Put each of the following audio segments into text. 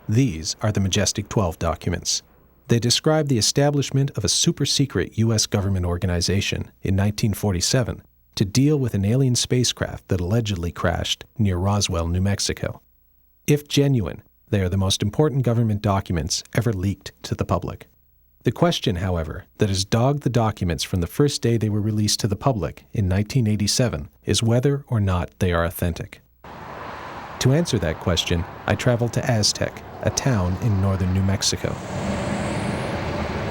These are the Majestic 12 documents. They describe the establishment of a super-secret U.S. government organization in 1947 to deal with an alien spacecraft that allegedly crashed near Roswell, New Mexico. If genuine, they are the most important government documents ever leaked to the public. The question, however, that has dogged the documents from the first day they were released to the public in 1987 is whether or not they are authentic. To answer that question, I traveled to Aztec, a town in northern New Mexico.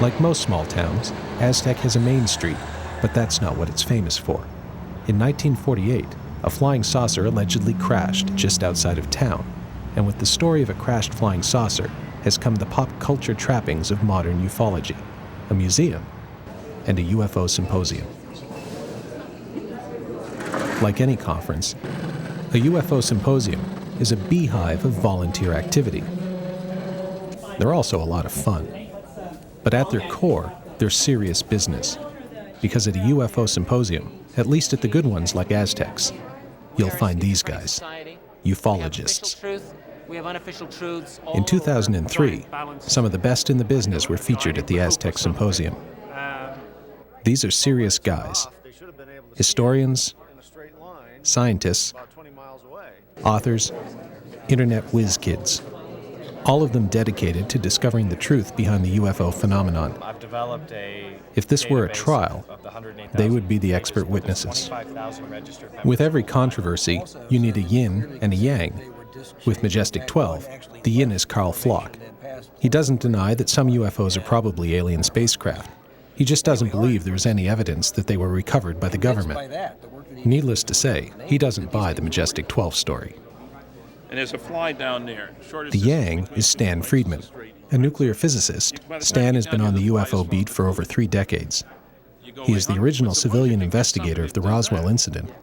Like most small towns, Aztec has a main street, but that's not what it's famous for. In 1948, a flying saucer allegedly crashed just outside of town, and with the story of a crashed flying saucer has come the pop culture trappings of modern ufology, a museum, and a UFO symposium. Like any conference, a UFO symposium is a beehive of volunteer activity. They're also a lot of fun. But at their core, they're serious business. Because at a UFO symposium, at least at the good ones like Aztecs, you'll find these guys, ufologists. In 2003, some of the best in the business were featured at the Aztec Symposium. These are serious guys, historians, scientists, authors, internet whiz kids, all of them dedicated to discovering the truth behind the UFO phenomenon. If this were a trial, they would be the expert witnesses. With every controversy, you need a yin and a yang. With Majestic 12, the yin is Carl Flock. He doesn't deny that some UFOs are probably alien spacecraft. He just doesn't believe there is any evidence that they were recovered by the government. Needless to say, he doesn't buy the Majestic 12 story. And there's a fly down there. The yang is Stan Friedman, a nuclear physicist. Stan has been on the UFO beat for over 3 decades. He is the original civilian investigator of the Roswell incident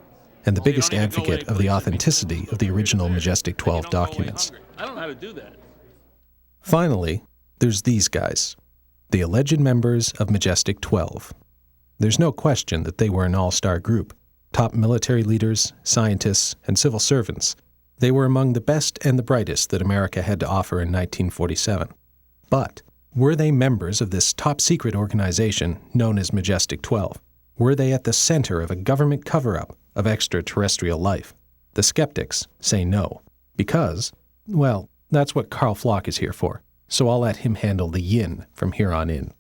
and the biggest advocate of the authenticity of the original Majestic 12 documents. I don't know how to do that. Finally, there's these guys, the alleged members of Majestic 12. There's no question that they were an all-star group, top military leaders, scientists, and civil servants. They were among the best and the brightest that America had to offer in 1947. But were they members of this top-secret organization known as Majestic 12? Were they at the center of a government cover-up of extraterrestrial life? The skeptics say no, because, well, that's what Carl Flock is here for, so I'll let him handle the yin from here on in.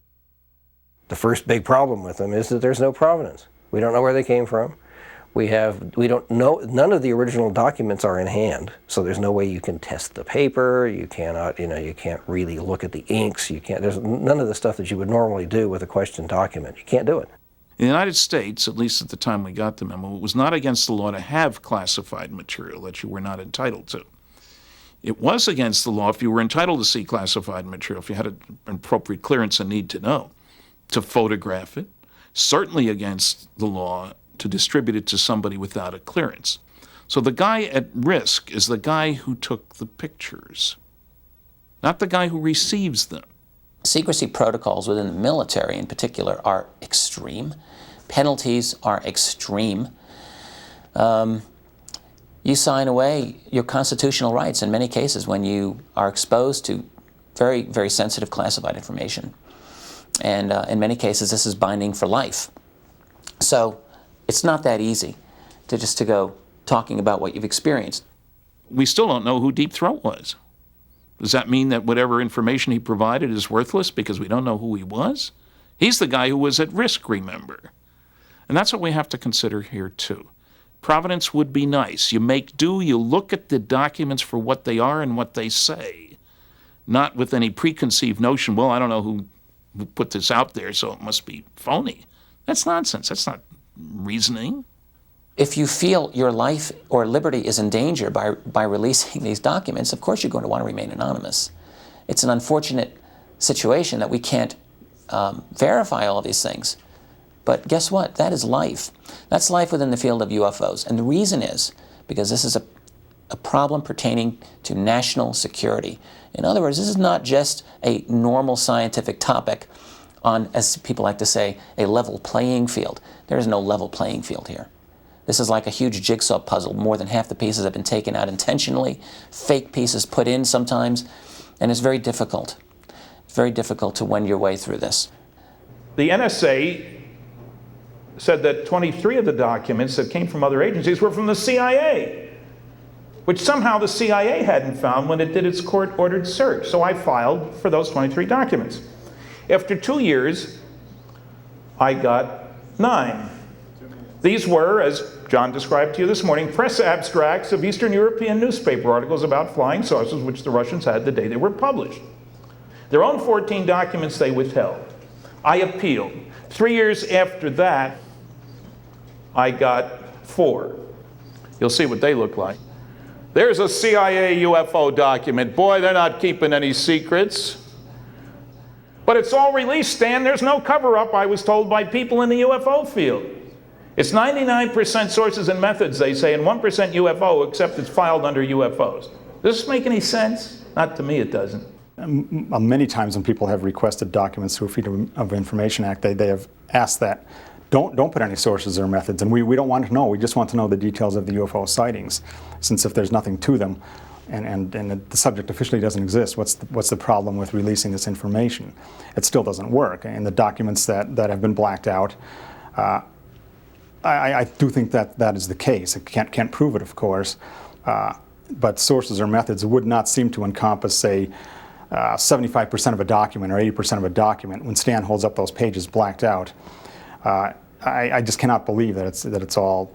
The first big problem with them is that there's no provenance. We don't know where they came from. We don't know, none of the original documents are in hand, so there's no way you can test the paper, you cannot, you can't really look at the inks, there's none of the stuff that you would normally do with a questioned document. You can't do it. In the United States, at least at the time we got the memo, it was not against the law to have classified material that you were not entitled to. It was against the law if you were entitled to see classified material, if you had an appropriate clearance and need to know, to photograph it. Certainly against the law to distribute it to somebody without a clearance. So the guy at risk is the guy who took the pictures, not the guy who receives them. Secrecy protocols within the military in particular are extreme. Penalties are extreme. You sign away your constitutional rights in many cases when you are exposed to very, very sensitive classified information. And in many cases, this is binding for life. So it's not that easy to go talking about what you've experienced. We still don't know who Deep Throat was. Does that mean that whatever information he provided is worthless because we don't know who he was? He's the guy who was at risk, remember. And that's what we have to consider here, too. Providence would be nice. You make do, you look at the documents for what they are and what they say, not with any preconceived notion, well, I don't know who put this out there, so it must be phony. That's nonsense. That's not reasoning. If you feel your life or liberty is in danger by releasing these documents, of course you're going to want to remain anonymous. It's an unfortunate situation that we can't verify all of these things. But guess what? That is life. That's life within the field of UFOs. And the reason is because this is a problem pertaining to national security. In other words, this is not just a normal scientific topic on, as people like to say, a level playing field. There is no level playing field here. This is like a huge jigsaw puzzle. More than half the pieces have been taken out intentionally, fake pieces put in sometimes, And it's very difficult. It's very difficult to wend your way through this. The NSA said that 23 of the documents that came from other agencies were from the CIA, which somehow the CIA hadn't found when it did its court-ordered search. So I filed for those 23 documents. After 2 years, I got 9. These were, as John described to you this morning, press abstracts of Eastern European newspaper articles about flying saucers, which the Russians had the day they were published. Their own 14 documents they withheld. I appealed. 3 years after that, I got 4. You'll see what they look like. There's a CIA UFO document. Boy, they're not keeping any secrets. But it's all released, Stan. There's no cover-up, I was told by people in the UFO field. It's 99% sources and methods, they say, and 1% UFO, except it's filed under UFOs. Does this make any sense? Not to me, it doesn't. Many times when people have requested documents through Freedom of Information Act, they have asked that, don't put any sources or methods, and we don't want to know. We just want to know the details of the UFO sightings, since if there's nothing to them, and the subject officially doesn't exist, what's the problem with releasing this information? It still doesn't work, and the documents that have been blacked out, I do think that is the case. I can't prove it, of course, but sources or methods would not seem to encompass, say, 75% of a document or 80% of a document. When Stan holds up those pages blacked out, I just cannot believe that it's all,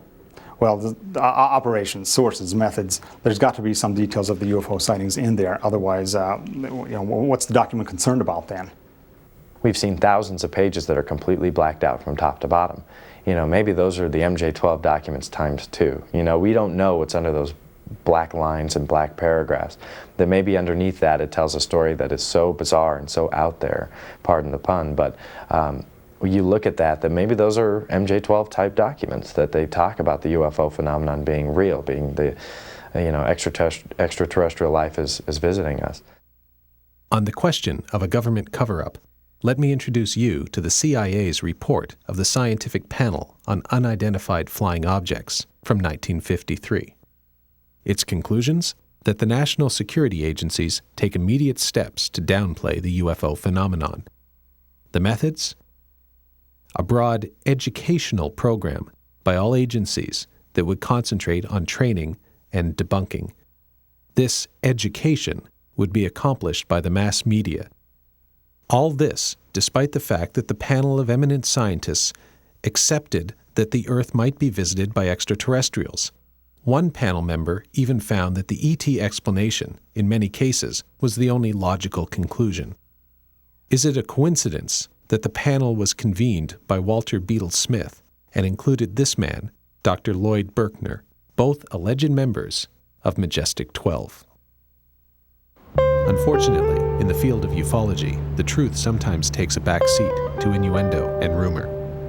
well, the operations, sources, methods. There's got to be some details of the UFO sightings in there. Otherwise, what's the document concerned about then? We've seen thousands of pages that are completely blacked out from top to bottom. Maybe those are the MJ-12 documents times 2. We don't know what's under those black lines and black paragraphs. That maybe underneath that it tells a story that is so bizarre and so out there, pardon the pun, but when you look at that maybe those are MJ-12 type documents, that they talk about the UFO phenomenon being real, being the extraterrestrial life is visiting us. On the question of a government cover-up, let me introduce you to the CIA's report of the Scientific Panel on Unidentified Flying Objects from 1953. Its conclusions? That the national security agencies take immediate steps to downplay the UFO phenomenon. The methods? A broad educational program by all agencies that would concentrate on training and debunking. This education would be accomplished by the mass media. All this despite the fact that the panel of eminent scientists accepted that the Earth might be visited by extraterrestrials. One panel member even found that the ET explanation, in many cases, was the only logical conclusion. Is it a coincidence that the panel was convened by Walter Beadle Smith and included this man, Dr. Lloyd Berkner, both alleged members of Majestic 12? Unfortunately, in the field of ufology, the truth sometimes takes a back seat to innuendo and rumor.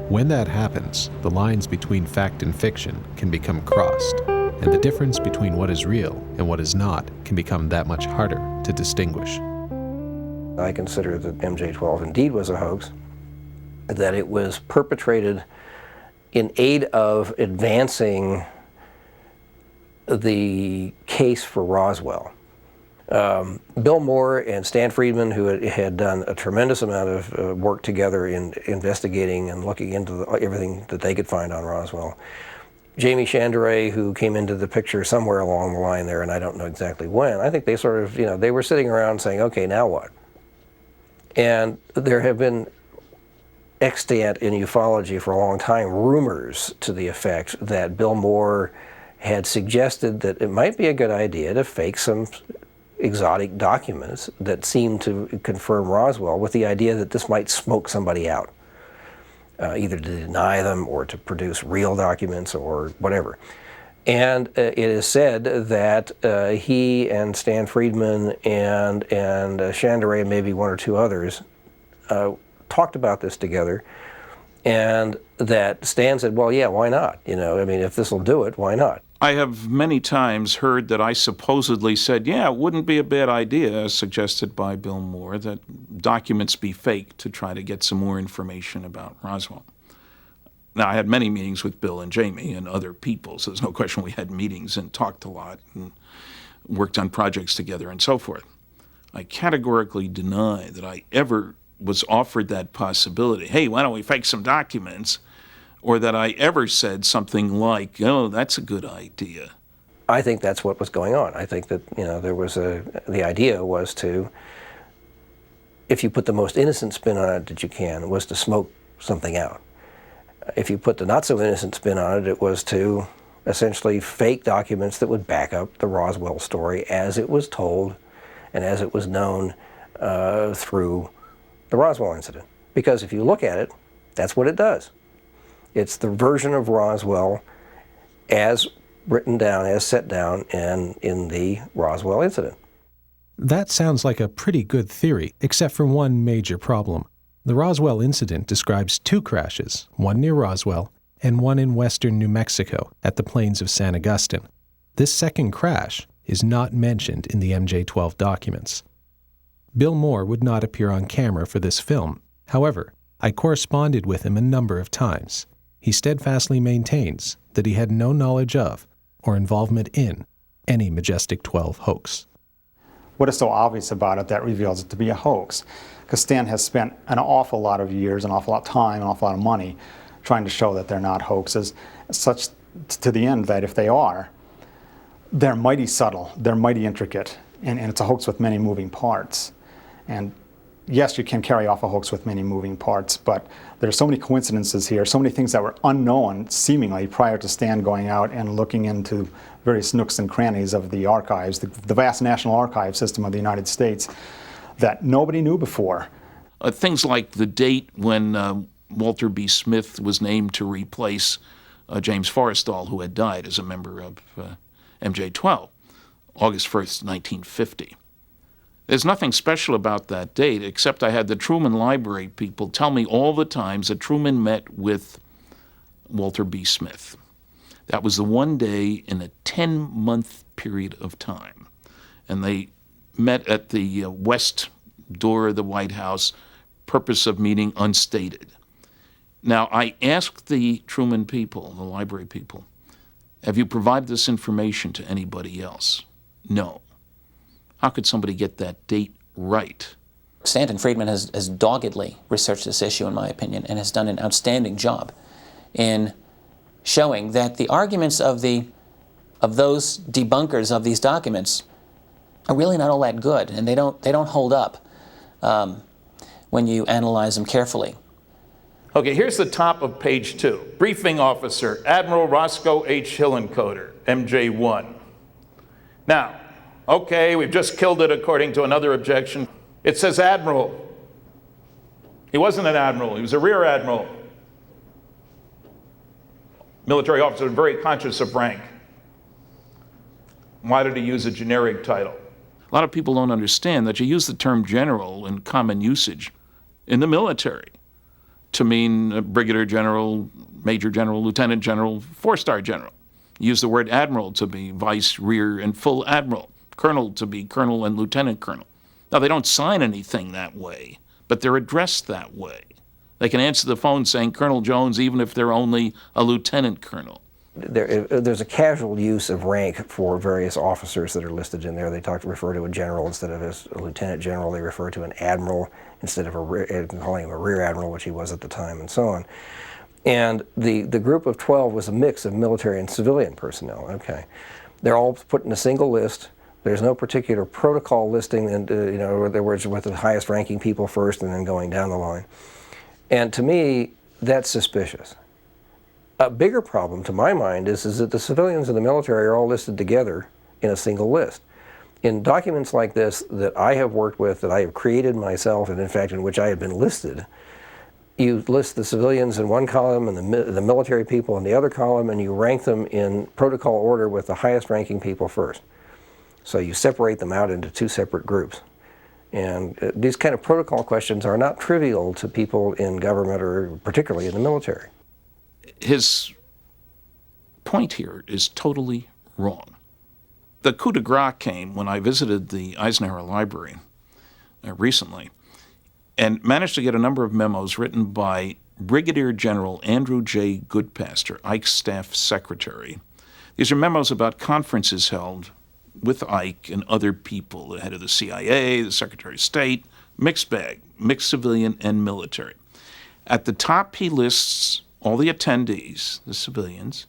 When that happens, the lines between fact and fiction can become crossed, and the difference between what is real and what is not can become that much harder to distinguish. I consider that MJ-12 indeed was a hoax, that it was perpetrated in aid of advancing the case for Roswell. Bill Moore and Stan Friedman, who had done a tremendous amount of work together in investigating and looking into everything that they could find on Roswell. Jamie Chandray, who came into the picture somewhere along the line there, and I don't know exactly when. I think they sort of, they were sitting around saying, okay, now what? And there have been extant in ufology for a long time rumors to the effect that Bill Moore had suggested that it might be a good idea to fake some exotic documents that seemed to confirm Roswell, with the idea that this might smoke somebody out, either to deny them or to produce real documents or whatever. And it is said that he and Stan Friedman and Chandray, maybe one or two others, talked about this together, and that Stan said, well, yeah, why not? If this will do it, why not? I have many times heard that I supposedly said, yeah, it wouldn't be a bad idea, as suggested by Bill Moore, that documents be faked to try to get some more information about Roswell. Now, I had many meetings with Bill and Jamie and other people, so there's no question we had meetings and talked a lot and worked on projects together and so forth. I categorically deny that I ever was offered that possibility. Hey, why don't we fake some documents? Or that I ever said something like, oh, that's a good idea. I think that's what was going on. I think that, there was the idea was to, if you put the most innocent spin on it that you can, was to smoke something out. If you put the not so innocent spin on it, it was to essentially fake documents that would back up the Roswell story as it was told and as it was known through the Roswell incident. Because if you look at it, that's what it does. It's the version of Roswell as written down, as set down in the Roswell incident. That sounds like a pretty good theory, except for one major problem. The Roswell incident describes 2 crashes, one near Roswell and one in western New Mexico at the plains of San Agustin. This second crash is not mentioned in the MJ-12 documents. Bill Moore would not appear on camera for this film. However, I corresponded with him a number of times. He steadfastly maintains that he had no knowledge of or involvement in any Majestic 12 hoax. What is so obvious about it that reveals it to be a hoax? Because Stan has spent an awful lot of years, an awful lot of time, an awful lot of money trying to show that they're not hoaxes, such to the end that if they are, they're mighty subtle, they're mighty intricate, and it's a hoax with many moving parts. And yes, you can carry off a hoax with many moving parts, but there's so many coincidences here, so many things that were unknown, seemingly, prior to Stan going out and looking into various nooks and crannies of the archives, the vast National Archive system of the United States, that nobody knew before. Things like the date when Walter B. Smith was named to replace James Forrestal, who had died as a member of MJ-12, August 1st, 1950. There's nothing special about that date, except I had the Truman Library people tell me all the times that Truman met with Walter B. Smith. That was the one day in a 10-month period of time. And they met at the west door of the White House, purpose of meeting unstated. Now, I asked the Truman people, the library people, have you provided this information to anybody else? No. How could somebody get that date right? Stanton Friedman has doggedly researched this issue, in my opinion, and has done an outstanding job in showing that the arguments of those debunkers of these documents are really not all that good, and they don't hold up when you analyze them carefully. Okay, here's the top of page 2. Briefing Officer, Admiral Roscoe H. Hillencoder, MJ-1. Now, okay, we've just killed it according to another objection. It says Admiral. He wasn't an admiral, he was a rear admiral. Military officer, very conscious of rank. Why did he use a generic title? A lot of people don't understand that you use the term general in common usage in the military to mean brigadier general, major general, lieutenant general, 4-star general. You use the word admiral to be vice, rear, and full admiral. Colonel to be colonel and lieutenant colonel. Now, they don't sign anything that way, but they're addressed that way. They can answer the phone saying Colonel Jones even if they're only a lieutenant colonel. There's a casual use of rank for various officers that are listed in there. They refer to a general instead of a lieutenant general. They refer to an admiral instead of calling him a rear admiral, which he was at the time, and so on. And the group of 12 was a mix of military and civilian personnel. Okay, they're all put in a single list. There's no particular protocol listing, and in other words, with the highest ranking people first and then going down the line. And to me, that's suspicious. A bigger problem, to my mind, is that the civilians and the military are all listed together in a single list. In documents like this that I have worked with, that I have created myself, and in fact in which I have been listed, you list the civilians in one column and the military people in the other column, and you rank them in protocol order with the highest ranking people first. So you separate them out into 2 separate groups. And these kind of protocol questions are not trivial to people in government or particularly in the military. His point here is totally wrong. The coup de grace came when I visited the Eisenhower Library recently and managed to get a number of memos written by Brigadier General Andrew J. Goodpaster, Ike's staff secretary. These are memos about conferences held with Ike and other people, the head of the CIA, the Secretary of State, mixed bag, mixed civilian and military. At the top, he lists all the attendees, the civilians,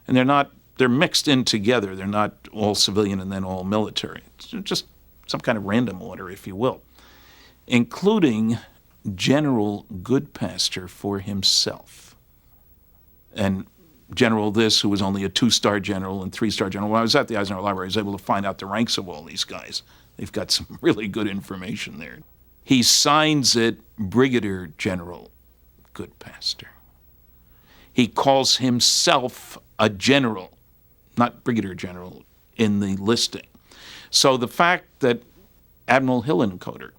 and they're mixed in together. They're not all civilian and then all military. It's just some kind of random order, if you will, including General Goodpaster for himself. And General this, who was only a 2-star general and 3-star general. When I was at the Eisenhower Library, I was able to find out the ranks of all these guys. They've got some really good information there. He signs it Brigadier General Goodpaster. He calls himself a general, not Brigadier General, in the listing. So the fact that Admiral Hillenkoetter,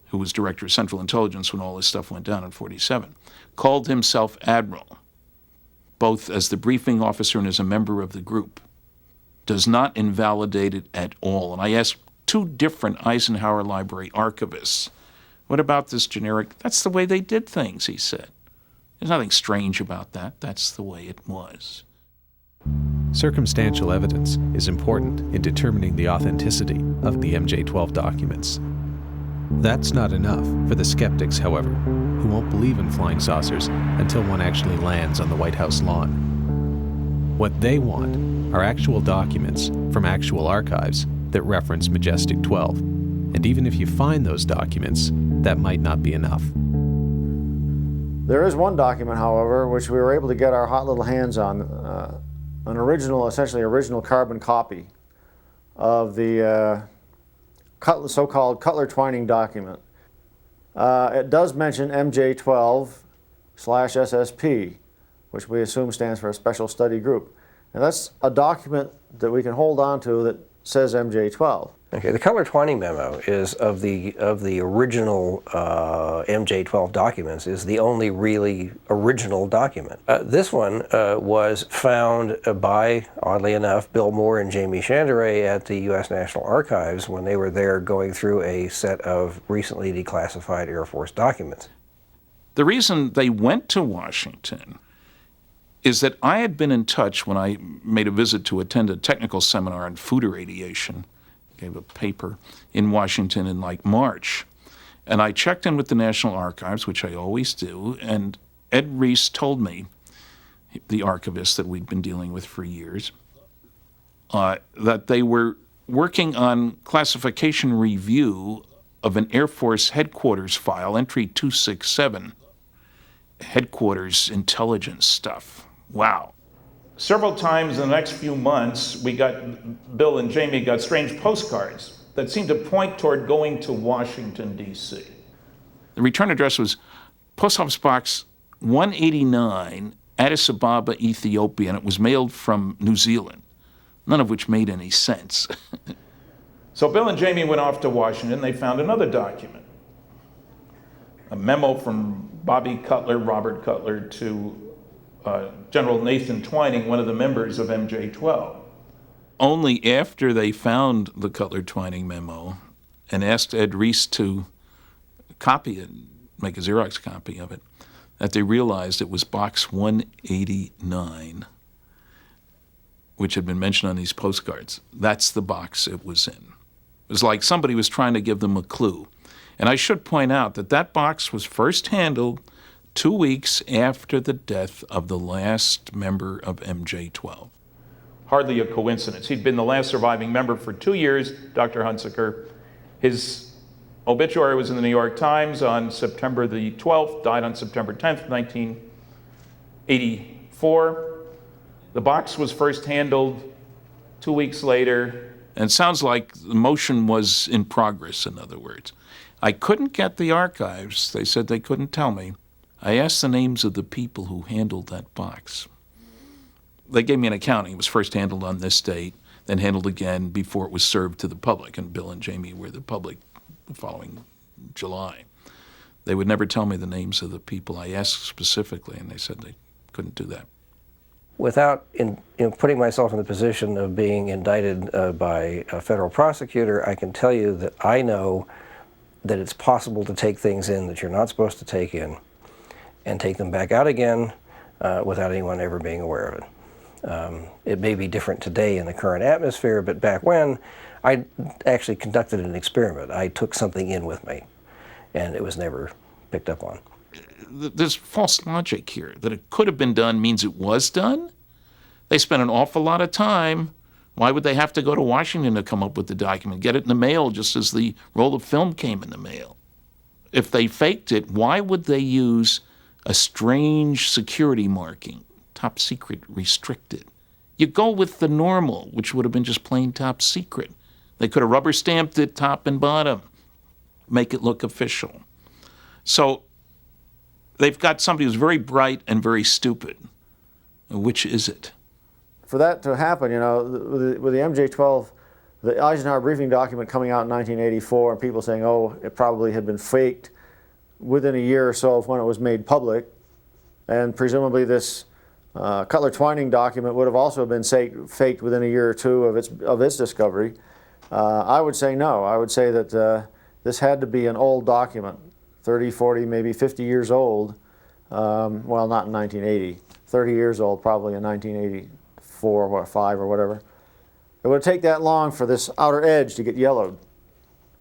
who was Director of Central Intelligence when all this stuff went down in 1947, called himself Admiral, both as the briefing officer and as a member of the group, does not invalidate it at all. And I asked 2 different Eisenhower Library archivists, what about this generic? That's the way they did things, he said. There's nothing strange about that. That's the way it was. Circumstantial evidence is important in determining the authenticity of the MJ-12 documents. That's not enough for the skeptics, however, who won't believe in flying saucers until one actually lands on the White House lawn. What they want are actual documents from actual archives that reference Majestic 12. And even if you find those documents, that might not be enough. There is one document, however, which we were able to get our hot little hands on, an original, essentially original carbon copy of the so-called Cutler-Twining document. It does mention MJ-12/SSP, which we assume stands for a Special Study Group. And that's a document that we can hold on to that says MJ-12. Okay, the Cutler-Twining memo is of the original MJ-12 documents, is the only really original document. This one was found by, oddly enough, Bill Moore and Jamie Chandray at the U.S. National Archives when they were there going through a set of recently declassified Air Force documents. The reason they went to Washington is that I had been in touch when I made a visit to attend a technical seminar on food irradiation. Gave a paper in Washington in like March. And I checked in with the National Archives, which I always do, and Ed Reese told me, the archivist that we'd been dealing with for years, that they were working on classification review of an Air Force headquarters file, entry 267, headquarters intelligence stuff. Wow. Several times in the next few months, Bill and Jamie got strange postcards that seemed to point toward going to Washington, D.C. The return address was Post Office Box 189, Addis Ababa, Ethiopia, and it was mailed from New Zealand, none of which made any sense. So Bill and Jamie went off to Washington. They found another document, a memo from Bobby Cutler, Robert Cutler, to General Nathan Twining, one of the members of MJ-12. Only after they found the Cutler-Twining memo and asked Ed Reese to copy it, make a Xerox copy of it, that they realized it was box 189, which had been mentioned on these postcards. That's the box it was in. It was like somebody was trying to give them a clue. And I should point out that that box was first handled 2 weeks after the death of the last member of MJ-12. Hardly a coincidence. He'd been the last surviving member for 2 years, Dr. Hunsaker. His obituary was in the New York Times on September the 12th, died on September 10th, 1984. The box was first handled 2 weeks later, and it sounds like the motion was in progress, in other words. I couldn't get the archives. They said they couldn't tell me. I asked the names of the people who handled that box. They gave me an accounting. It was first handled on this date, then handled again before it was served to the public, and Bill and Jamie were the public the following July. They would never tell me the names of the people. I asked specifically, and they said they couldn't do that. Without putting myself in the position of being indicted by a federal prosecutor, I can tell you that I know that it's possible to take things in that you're not supposed to take in and take them back out again without anyone ever being aware of it. It may be different today in the current atmosphere, but back when, I actually conducted an experiment. I took something in with me, and it was never picked up on. There's false logic here. That it could have been done means it was done. They spent an awful lot of time. Why would they have to go to Washington to come up with the document? Get it in the mail just as the roll of film came in the mail. If they faked it, why would they use a strange security marking, top secret, restricted? You go with the normal, which would have been just plain top secret. They could have rubber stamped it top and bottom, make it look official. So they've got somebody who's very bright and very stupid. Which is it? For that to happen, you know, with the MJ-12, the Eisenhower briefing document coming out in 1984, and people saying, oh, it probably had been faked within a year or so of when it was made public, and presumably this Cutler-Twining document would have also been faked within a year or two of its discovery. I would say no. I would say that this had to be an old document, 30, 40, maybe 50 years old. Well, not in 1980. 30 years old, probably in 1984 or 5 or whatever. It would take that long for this outer edge to get yellowed.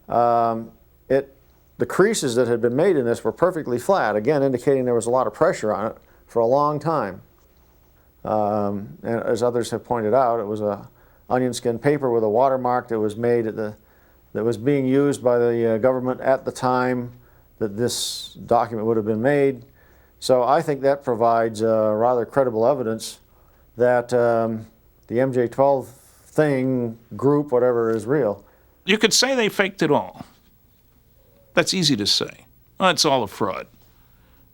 The creases that had been made in this were perfectly flat, again indicating there was a lot of pressure on it for a long time. And as others have pointed out, it was a onion skin paper with a watermark that was made that was being used by the government at the time that this document would have been made. So I think that provides rather credible evidence that the MJ-12 thing, group, whatever, is real. You could say they faked it all. That's easy to say. Well, it's all a fraud.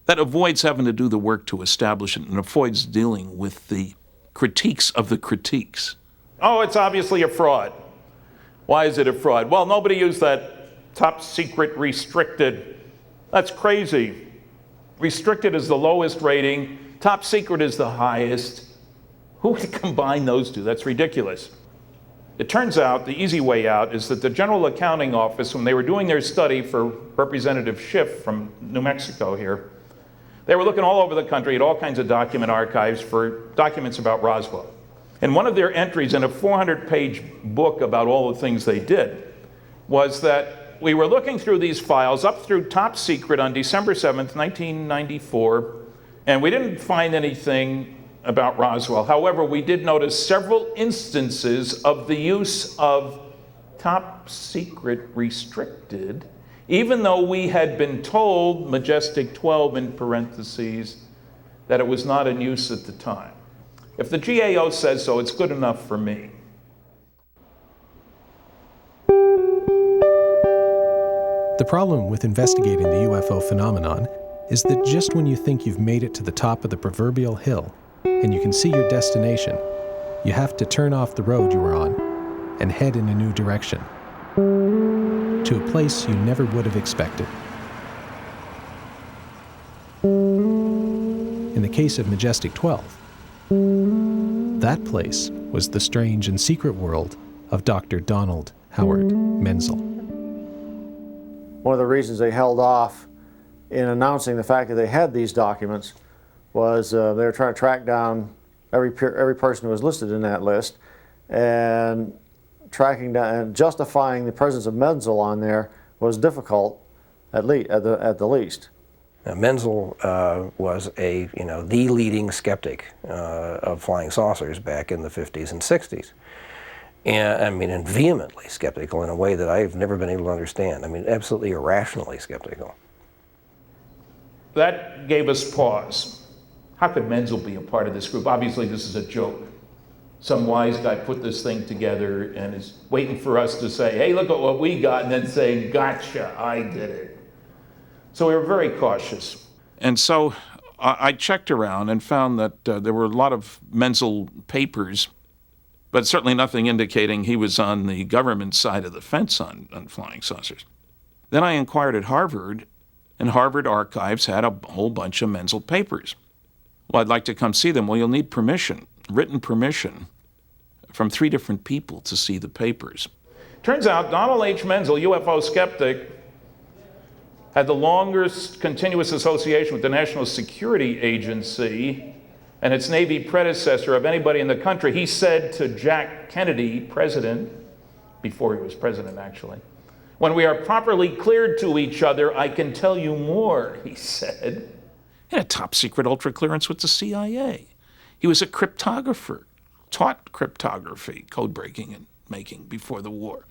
That avoids having to do the work to establish it and avoids dealing with the critiques of the critiques. Oh, it's obviously a fraud. Why is it a fraud? Well, nobody used that top secret restricted. That's crazy. Restricted is the lowest rating. Top secret is the highest. Who would combine those two? That's ridiculous. It turns out the easy way out is that the General Accounting Office, when they were doing their study for Representative Schiff from New Mexico here, they were looking all over the country at all kinds of document archives for documents about Roswell. And one of their entries in a 400-page book about all the things they did was that we were looking through these files up through top secret on December 7th, 1994, and we didn't find anything about Roswell. However, we did notice several instances of the use of top secret restricted, even though we had been told, Majestic 12 in parentheses, that it was not in use at the time. If the GAO says so, it's good enough for me. The problem with investigating the UFO phenomenon is that just when you think you've made it to the top of the proverbial hill and you can see your destination, you have to turn off the road you were on and head in a new direction, to a place you never would have expected. In the case of Majestic 12, that place was the strange and secret world of Dr. Donald Howard Menzel. One of the reasons they held off in announcing the fact that they had these documents was they were trying to track down every person who was listed in that list, and tracking down and justifying the presence of Menzel on there was difficult, at the least. Now, Menzel was the leading skeptic of flying saucers back in the 50s and 60s. And vehemently skeptical in a way that I've never been able to understand. Absolutely irrationally skeptical. That gave us pause. How could Menzel be a part of this group? Obviously, this is a joke. Some wise guy put this thing together and is waiting for us to say, hey, look at what we got, and then saying, gotcha, I did it. So we were very cautious. And so I checked around and found that there were a lot of Menzel papers, but certainly nothing indicating he was on the government side of the fence on flying saucers. Then I inquired at Harvard, and Harvard Archives had a whole bunch of Menzel papers. Well, I'd like to come see them. Well, you'll need permission, written permission, from 3 different people to see the papers. Turns out Donald H. Menzel, UFO skeptic, had the longest continuous association with the National Security Agency and its Navy predecessor of anybody in the country. He said to Jack Kennedy, president, before he was president actually, "When we are properly cleared to each other, I can tell you more," he said. He had a top secret ultra clearance with the CIA. He was a cryptographer, taught cryptography, code breaking and making before the war.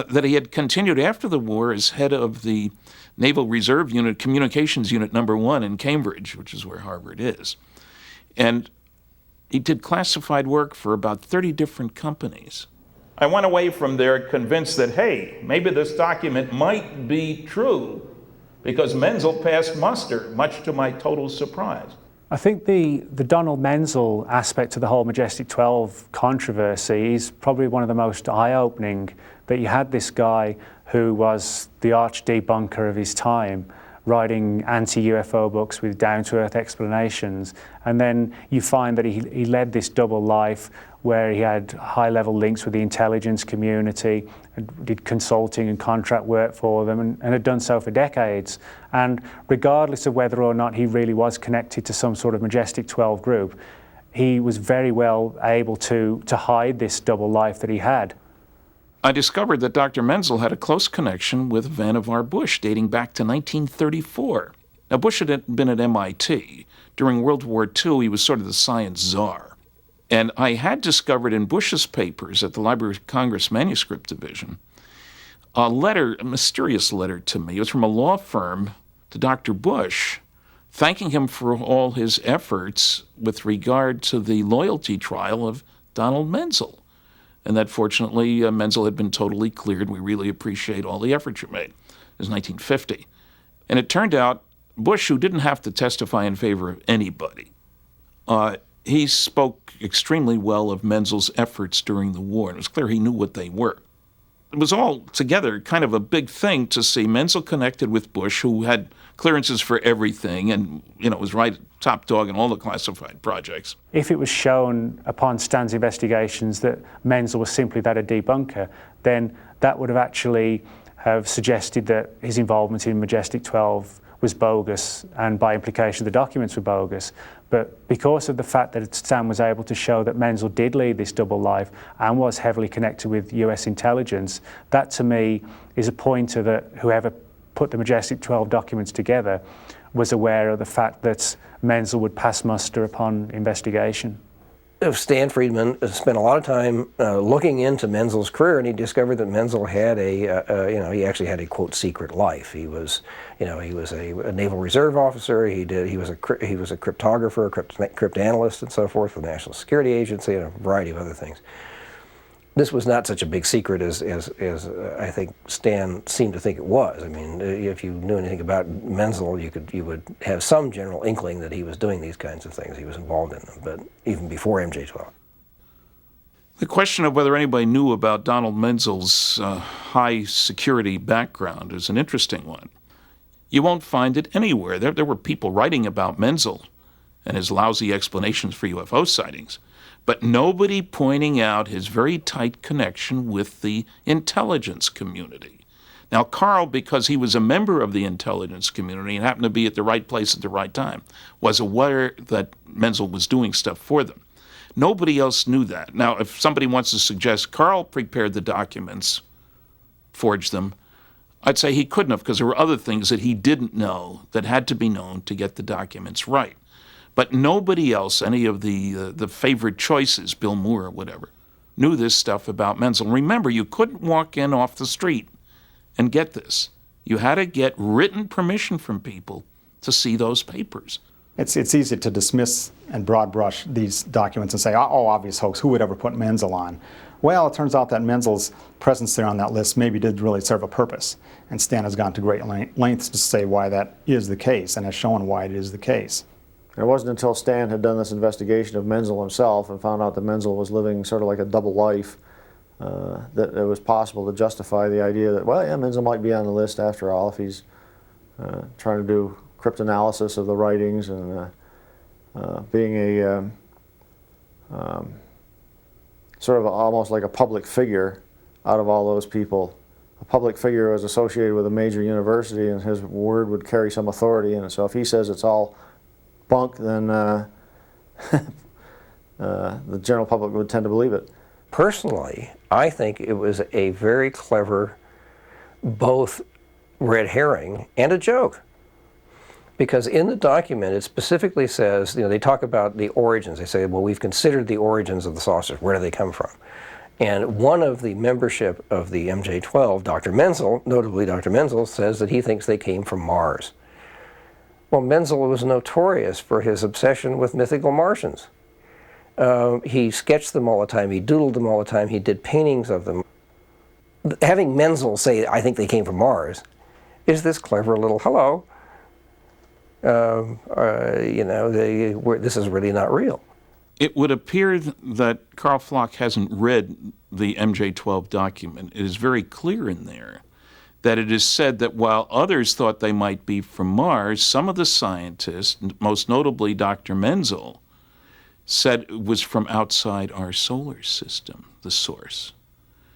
That he had continued after the war as head of the Naval Reserve Unit, Communications Unit Number 1 in Cambridge, which is where Harvard is. And he did classified work for about 30 different companies. I went away from there convinced that, hey, maybe this document might be true, because Menzel passed muster, much to my total surprise. I think the Donald Menzel aspect of the whole Majestic 12 controversy is probably one of the most eye-opening, that you had this guy who was the arch debunker of his time, writing anti-UFO books with down-to-earth explanations, and then you find that he led this double life where he had high-level links with the intelligence community, did consulting and contract work for them, and had done so for decades. And regardless of whether or not he really was connected to some sort of Majestic 12 group, he was very well able to hide this double life that he had. I discovered that Dr. Menzel had a close connection with Vannevar Bush dating back to 1934. Now, Bush had been at MIT. During World War II, he was sort of the science czar. And I had discovered in Bush's papers at the Library of Congress Manuscript Division a mysterious letter to me. It was from a law firm to Dr. Bush, thanking him for all his efforts with regard to the loyalty trial of Donald Menzel. And that fortunately, Menzel had been totally cleared. We really appreciate all the efforts you made. It was 1950. And it turned out Bush, who didn't have to testify in favor of anybody, he spoke extremely well of Menzel's efforts during the war, and it was clear he knew what they were. It was all together kind of a big thing to see Menzel connected with Bush, who had clearances for everything and, was right top dog in all the classified projects. If it was shown upon Stan's investigations that Menzel was simply that a debunker, then that would have actually have suggested that his involvement in Majestic 12 was bogus, and by implication the documents were bogus. But because of the fact that Stan was able to show that Menzel did lead this double life and was heavily connected with US intelligence, that to me is a pointer that whoever put the Majestic 12 documents together was aware of the fact that Menzel would pass muster upon investigation. Stan Friedman spent a lot of time looking into Menzel's career, and he discovered that Menzel had he actually had a quote secret life. He was, he was a Naval Reserve officer. He was a cryptographer, a cryptanalyst, and so forth for the National Security Agency, and a variety of other things. This was not such a big secret as I think Stan seemed to think it was. I mean, if you knew anything about Menzel, you would have some general inkling that he was doing these kinds of things. He was involved in them, but even before MJ-12. The question of whether anybody knew about Donald Menzel's high security background is an interesting one. You won't find it anywhere. There were people writing about Menzel and his lousy explanations for UFO sightings, but nobody pointing out his very tight connection with the intelligence community. Now, Carl, because he was a member of the intelligence community and happened to be at the right place at the right time, was aware that Menzel was doing stuff for them. Nobody else knew that. Now, if somebody wants to suggest Carl prepared the documents, forged them, I'd say he couldn't have, because there were other things that he didn't know that had to be known to get the documents right. But nobody else, any of the favorite choices, Bill Moore or whatever, knew this stuff about Menzel. Remember, you couldn't walk in off the street and get this. You had to get written permission from people to see those papers. It's easy to dismiss and broad brush these documents and say, oh, obvious hoax, who would ever put Menzel on? Well, it turns out that Menzel's presence there on that list maybe did really serve a purpose. And Stan has gone to great lengths to say why that is the case and has shown why it is the case. It wasn't until Stan had done this investigation of Menzel himself and found out that Menzel was living sort of like a double life that it was possible to justify the idea that, well, yeah, Menzel might be on the list after all if he's trying to do cryptanalysis of the writings and being a sort of almost like a public figure out of all those people. A public figure was associated with a major university, and his word would carry some authority, and so if he says it's all bunk, then the general public would tend to believe it. Personally, I think it was a very clever, both red herring and a joke. Because in the document, it specifically says, they talk about the origins. They say, well, we've considered the origins of the saucers. Where do they come from? And one of the membership of the MJ-12, Dr. Menzel, notably Dr. Menzel, says that he thinks they came from Mars. Well, Menzel was notorious for his obsession with mythical Martians. He sketched them all the time, he doodled them all the time, he did paintings of them. Having Menzel say, I think they came from Mars, is this clever little hello. This is really not real. It would appear that Carl Flock hasn't read the MJ-12 document. It is very clear in there that it is said that while others thought they might be from Mars, some of the scientists, most notably Dr. Menzel, said it was from outside our solar system, the source.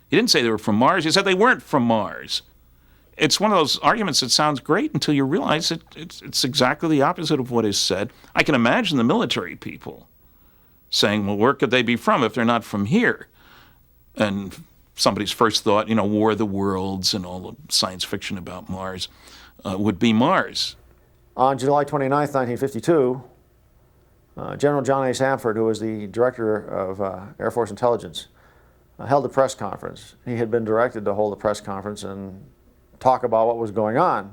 He didn't say they were from Mars. He said they weren't from Mars. It's one of those arguments that sounds great until you realize it's exactly the opposite of what is said. I can imagine the military people saying, well, where could they be from if they're not from here? And somebody's first thought, War of the Worlds and all the science fiction about Mars would be Mars. On July 29th, 1952, General John A. Samford, who was the director of Air Force Intelligence, held a press conference. He had been directed to hold a press conference and talk about what was going on.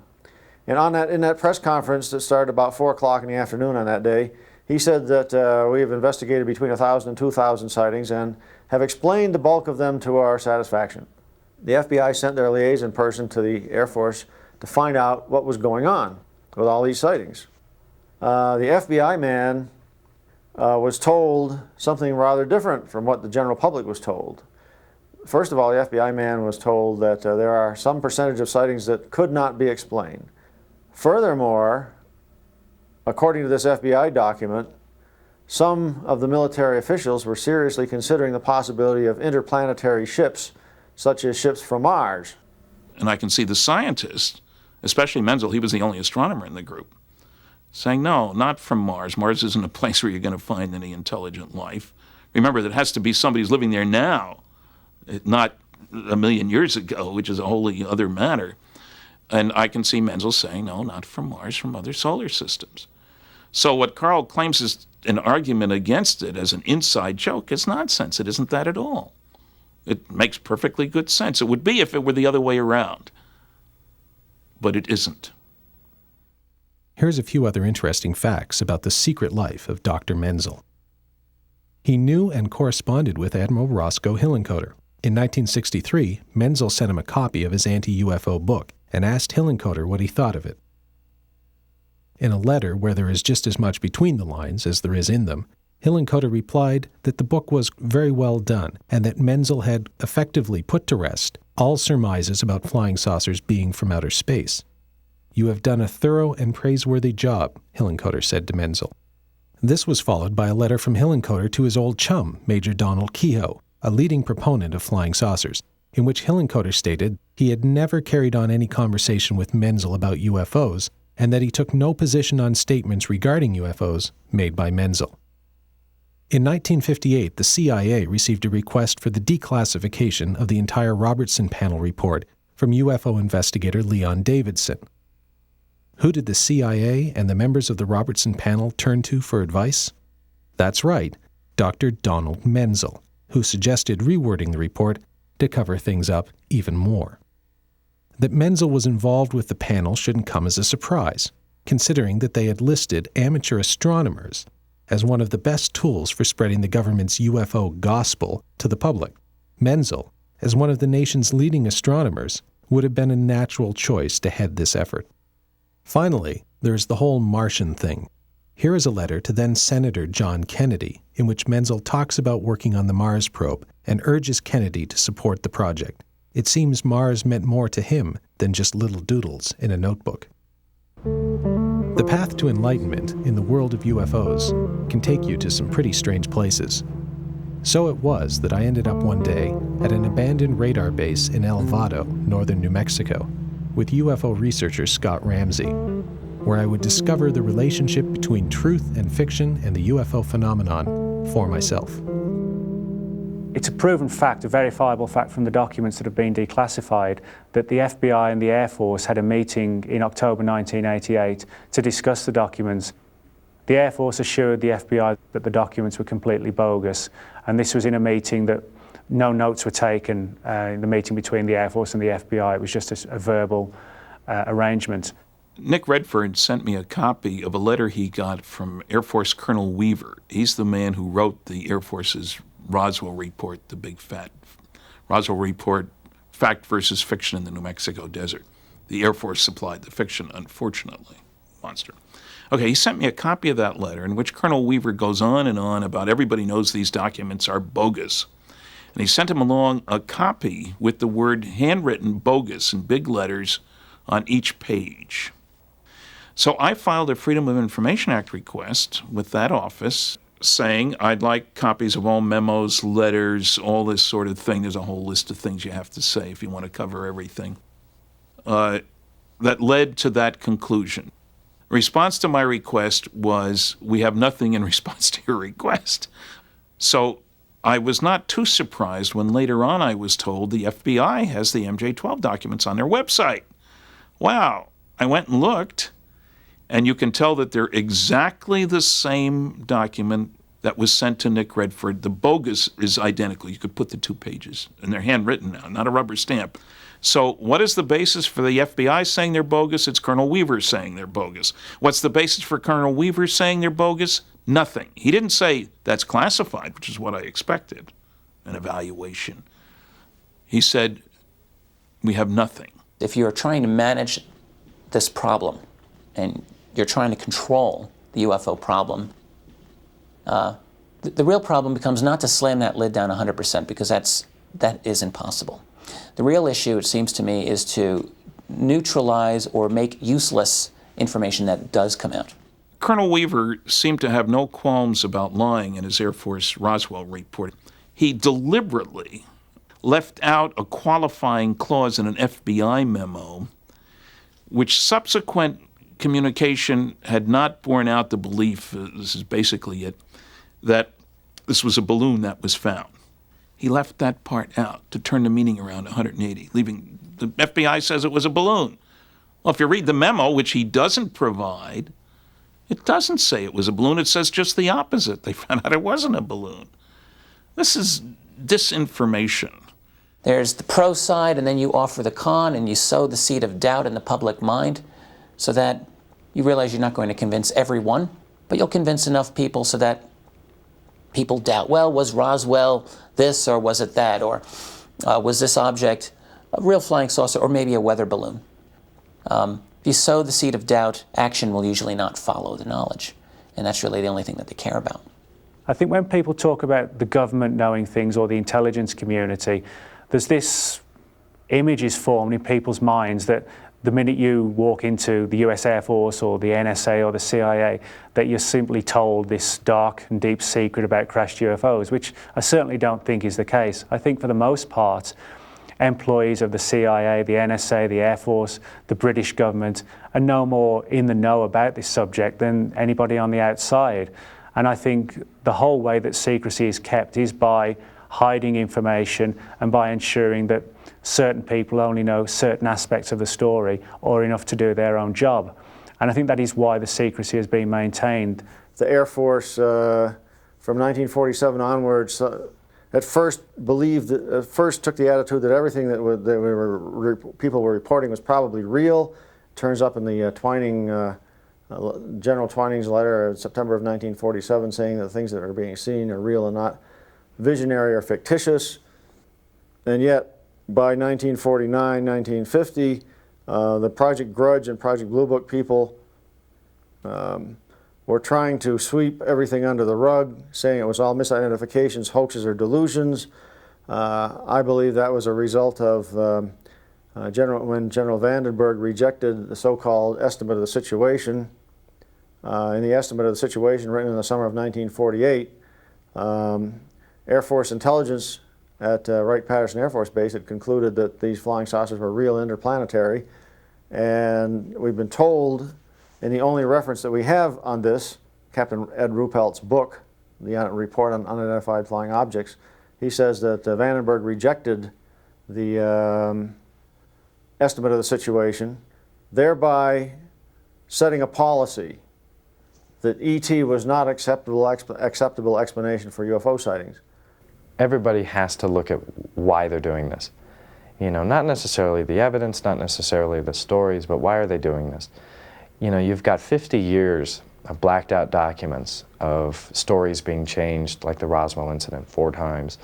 And in that press conference that started about 4 o'clock in the afternoon on that day, he said that we have investigated between 1,000 and 2,000 sightings and have explained the bulk of them to our satisfaction. The FBI sent their liaison person to the Air Force to find out what was going on with all these sightings. The FBI man was told something rather different from what the general public was told. First of all, the FBI man was told that there are some percentage of sightings that could not be explained. Furthermore, according to this FBI document, some of the military officials were seriously considering the possibility of interplanetary ships, such as ships from Mars. And I can see the scientists, especially Menzel, he was the only astronomer in the group, saying, no, not from Mars. Mars isn't a place where you're going to find any intelligent life. Remember, that has to be somebody who's living there now, not a million years ago, which is a wholly other matter. And I can see Menzel saying, no, not from Mars, from other solar systems. So what Carl claims is an argument against it as an inside joke is nonsense. It isn't that at all. It makes perfectly good sense. It would be if it were the other way around. But it isn't. Here's a few other interesting facts about the secret life of Dr. Menzel. He knew and corresponded with Admiral Roscoe Hillenkoetter. In 1963, Menzel sent him a copy of his anti-UFO book and asked Hillenkoetter what he thought of it. In a letter where there is just as much between the lines as there is in them, Hillenkoetter replied that the book was very well done and that Menzel had effectively put to rest all surmises about flying saucers being from outer space. You have done a thorough and praiseworthy job, Hillenkoetter said to Menzel. This was followed by a letter from Hillenkoetter to his old chum, Major Donald Kehoe, a leading proponent of flying saucers, in which Hillenkoetter stated he had never carried on any conversation with Menzel about UFOs and that he took no position on statements regarding UFOs made by Menzel. In 1958, the CIA received a request for the declassification of the entire Robertson panel report from UFO investigator Leon Davidson. Who did the CIA and the members of the Robertson panel turn to for advice? That's right, Dr. Donald Menzel, who suggested rewording the report to cover things up even more. That Menzel was involved with the panel shouldn't come as a surprise, considering that they had listed amateur astronomers as one of the best tools for spreading the government's UFO gospel to the public. Menzel, as one of the nation's leading astronomers, would have been a natural choice to head this effort. Finally, there's the whole Martian thing. Here is a letter to then-Senator John Kennedy, in which Menzel talks about working on the Mars probe and urges Kennedy to support the project. It seems Mars meant more to him than just little doodles in a notebook. The path to enlightenment in the world of UFOs can take you to some pretty strange places. So it was that I ended up one day at an abandoned radar base in El Vado, northern New Mexico, with UFO researcher Scott Ramsey. where I would discover the relationship between truth and fiction and the UFO phenomenon for myself. It's a proven fact, a verifiable fact from the documents that have been declassified, that the FBI and the Air Force had a meeting in October 1988 to discuss the documents. The Air Force assured the FBI that the documents were completely bogus, and this was in a meeting that no notes were taken in the meeting between the Air Force and the FBI. It was just a verbal arrangement. Nick Redford sent me a copy of a letter he got from Air Force Colonel Weaver. He's the man who wrote the Air Force's Roswell report, the big fat Roswell report, Fact versus Fiction in the New Mexico Desert. The Air Force supplied the fiction, unfortunately. Monster. Okay, he sent me a copy of that letter in which Colonel Weaver goes on and on about everybody knows these documents are bogus. And he sent him along a copy with the word handwritten bogus in big letters on each page. So I filed a Freedom of Information Act request with that office saying I'd like copies of all memos, letters, all this sort of thing. There's a whole list of things you have to say if you want to cover everything. That led to that conclusion. Response to my request was, we have nothing in response to your request. So I was not too surprised when later on I was told the FBI has the MJ-12 documents on their website. Wow. I went and looked, and you can tell that they're exactly the same document that was sent to Nick Redford. The bogus is identical. You could put the 2 pages, and they're handwritten now, not a rubber stamp. So what is the basis for the FBI saying they're bogus? It's Colonel Weaver saying they're bogus. What's the basis for Colonel Weaver saying they're bogus? Nothing. He didn't say that's classified, which is what I expected, an evaluation. He said, we have nothing. If you're trying to manage this problem and you're trying to control the UFO problem, the real problem becomes not to slam that lid down 100%, because that is impossible. The real issue, it seems to me, is to neutralize or make useless information that does come out. Colonel Weaver seemed to have no qualms about lying in his Air Force Roswell report. He deliberately left out a qualifying clause in an FBI memo, which subsequent communication had not borne out the belief, this is basically it, that this was a balloon that was found. He left that part out to turn the meaning around 180, leaving the FBI says it was a balloon. Well, if you read the memo, which he doesn't provide, it doesn't say it was a balloon. It says just the opposite. They found out it wasn't a balloon. This is disinformation. There's the pro side, and then you offer the con, and you sow the seed of doubt in the public mind so that you realize you're not going to convince everyone, but you'll convince enough people so that people doubt, well, was Roswell this, or was it that, or was this object a real flying saucer, or maybe a weather balloon? If you sow the seed of doubt, action will usually not follow the knowledge, and that's really the only thing that they care about. I think when people talk about the government knowing things or the intelligence community, there's this image is formed in people's minds that the minute you walk into the US Air Force or the NSA or the CIA, that you're simply told this dark and deep secret about crashed UFOs, which I certainly don't think is the case. I think for the most part, employees of the CIA, the NSA, the Air Force, the British government are no more in the know about this subject than anybody on the outside. And I think the whole way that secrecy is kept is by hiding information and by ensuring that certain people only know certain aspects of the story or enough to do their own job. And I think that is why the secrecy has been maintained. The Air Force, from 1947 onwards, at first took the attitude that everything that people were reporting was probably real. Turns up in the Twining, General Twining's letter in September of 1947 saying that the things that are being seen are real and not visionary or fictitious. And yet, by 1949, 1950, the Project Grudge and Project Blue Book people were trying to sweep everything under the rug, saying it was all misidentifications, hoaxes, or delusions. I believe that was a result of when General Vandenberg rejected the so-called estimate of the situation. In the estimate of the situation written in the summer of 1948, Air Force intelligence at Wright-Patterson Air Force Base had concluded that these flying saucers were real interplanetary, and we've been told And the only reference that we have on this, Captain Ed Ruppelt's book, the report on unidentified flying objects, he says that Vandenberg rejected the estimate of the situation, thereby setting a policy that ET was not acceptable explanation for UFO sightings. Everybody has to look at why they're doing this. You know, not necessarily the evidence, not necessarily the stories, but why are they doing this? You know, you've got 50 years of blacked out documents of stories being changed, like the Roswell incident 4 times.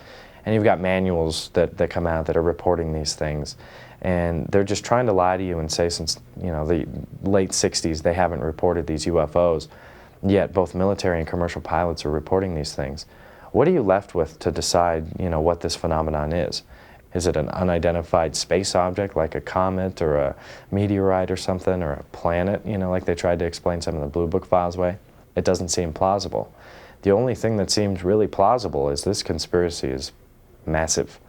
And you've got manuals that come out that are reporting these things. And they're just trying to lie to you and say since, you know, the late 60s they haven't reported these UFOs. Yet both military and commercial pilots are reporting these things. What are you left with to decide, you know, what this phenomenon is? Is it an unidentified space object like a comet or a meteorite or something, or a planet, you know, like they tried to explain some of the Blue Book files way? It doesn't seem plausible. The only thing that seems really plausible is this conspiracy is massive.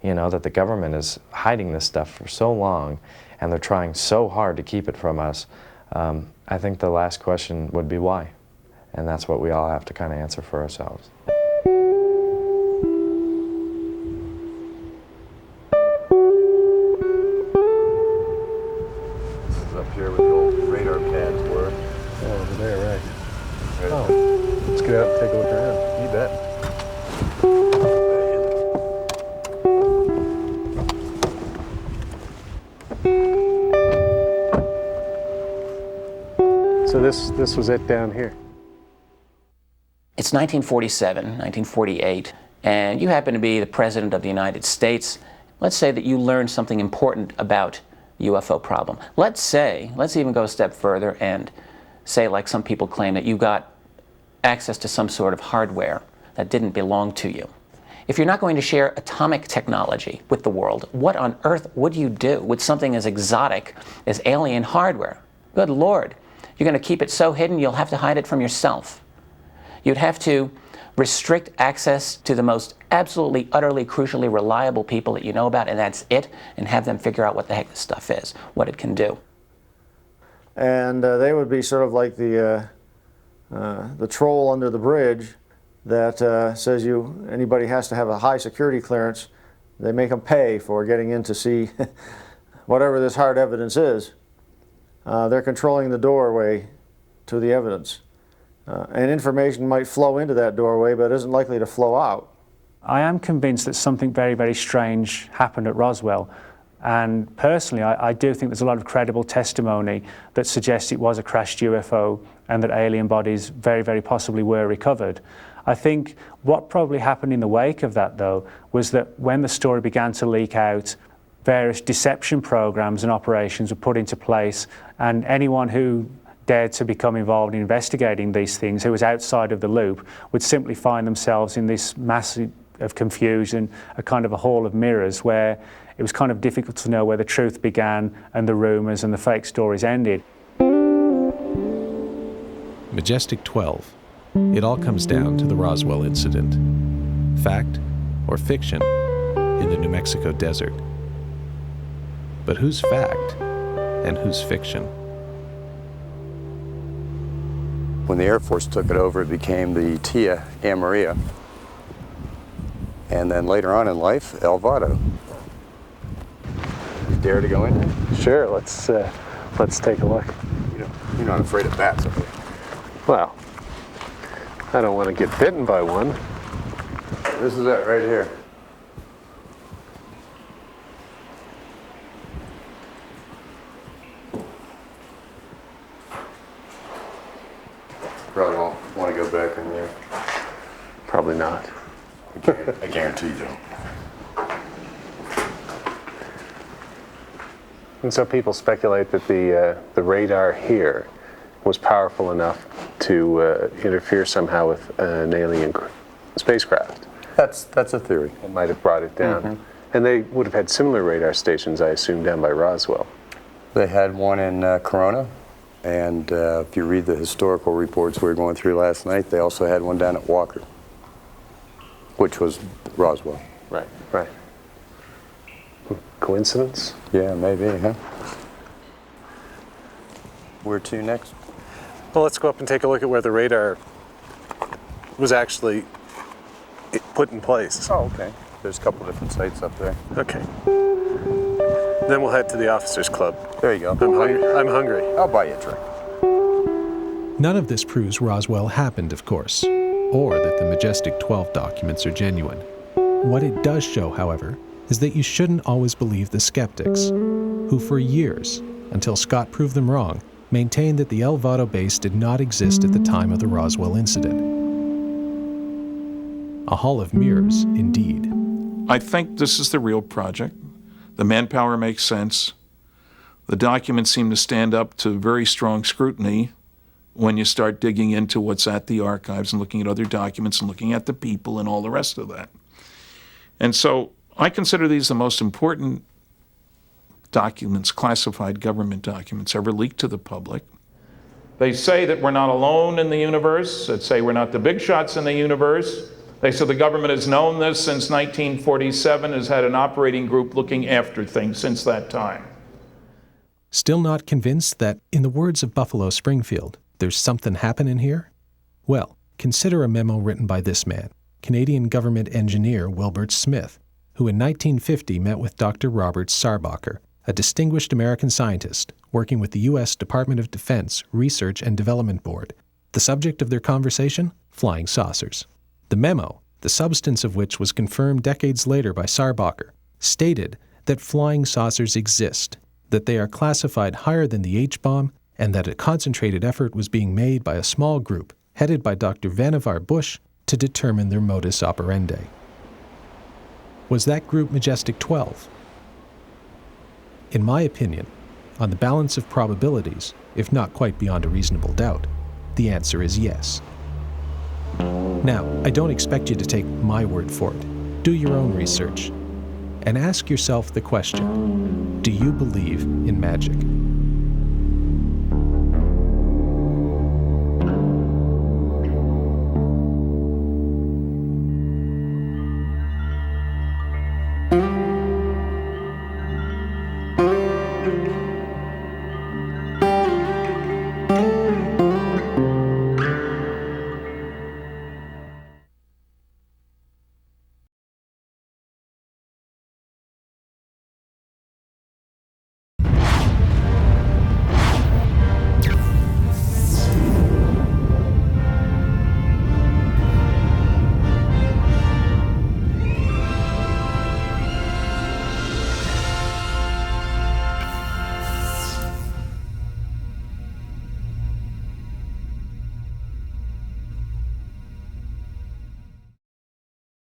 You know, that the government is hiding this stuff for so long and they're trying so hard to keep it from us. I think the last question would be why? And that's what we all have to kind of answer for ourselves. Up here where the old radar pads were. Oh, over there, right. Oh, let's get out and take a look around. You bet. So this was it down here. It's 1947, 1948, and you happen to be the President of the United States. Let's say that you learned something important about UFO problem. Let's even go a step further and say, like some people claim, that you got access to some sort of hardware that didn't belong to you. If you're not going to share atomic technology with the world, what on earth would you do with something as exotic as alien hardware? Good Lord. You're going to keep it so hidden you'll have to hide it from yourself. You'd have to restrict access to the most absolutely, utterly, crucially reliable people that you know about, and that's it, and have them figure out what the heck this stuff is, what it can do. And they would be sort of like the troll under the bridge that says anybody has to have a high security clearance. They make them pay for getting in to see whatever this hard evidence is. They're controlling the doorway to the evidence. And information might flow into that doorway, but isn't likely to flow out. I am convinced that something very, very strange happened at Roswell. And personally, I do think there's a lot of credible testimony that suggests it was a crashed UFO and that alien bodies very, very possibly were recovered. I think what probably happened in the wake of that, though, was that when the story began to leak out, various deception programs and operations were put into place, and anyone who dared to become involved in investigating these things, who was outside of the loop, would simply find themselves in this mass of confusion, a kind of a hall of mirrors where it was kind of difficult to know where the truth began and the rumors and the fake stories ended. Majestic 12. It all comes down to the Roswell incident. Fact or fiction in the New Mexico desert. But who's fact and who's fiction? When the Air Force took it over, it became the Tia Amaria. And then later on in life, El Vado. You dare to go in there? Sure, let's take a look. You're not afraid of bats, are you? Well, I don't want to get bitten by one. This is it right here. Probably won't want to go back in there. Probably not. I guarantee you. And so people speculate that the radar here was powerful enough to interfere somehow with an alien spacecraft. That's a theory. It might have brought it down. Mm-hmm. And they would have had similar radar stations, I assume, down by Roswell. They had one in Corona, and if you read the historical reports we were going through last night, they also had one down at Walker, which was Roswell. Right, right. Coincidence? Yeah, maybe, huh? Where to next? Well, let's go up and take a look at where the radar was actually put in place. Oh, okay. There's a couple different sites up there. Okay. Then we'll head to the Officers Club. There you go. I'm hungry. I'll buy you a drink. None of this proves Roswell happened, of course, or that the Majestic 12 documents are genuine. What it does show, however, is that you shouldn't always believe the skeptics, who for years, until Scott proved them wrong, maintained that the El Vado base did not exist at the time of the Roswell incident. A hall of mirrors, indeed. I think this is the real project. The manpower makes sense. The documents seem to stand up to very strong scrutiny when you start digging into what's at the archives and looking at other documents and looking at the people and all the rest of that. And so I consider these the most important documents, classified government documents, ever leaked to the public. They say that we're not alone in the universe. They say we're not the big shots in the universe. They say the government has known this since 1947, has had an operating group looking after things since that time. Still not convinced that, in the words of Buffalo Springfield, there's something happening here? Well, consider a memo written by this man, Canadian government engineer Wilbert Smith, who in 1950 met with Dr. Robert Sarbacher, a distinguished American scientist working with the U.S. Department of Defense Research and Development Board. The subject of their conversation? Flying saucers. The memo, the substance of which was confirmed decades later by Sarbacher, stated that flying saucers exist, that they are classified higher than the H-bomb, and that a concentrated effort was being made by a small group headed by Dr. Vannevar Bush to determine their modus operandi. Was that group Majestic 12? In my opinion, on the balance of probabilities, if not quite beyond a reasonable doubt, the answer is yes. Now, I don't expect you to take my word for it. Do your own research and ask yourself the question, do you believe in magic?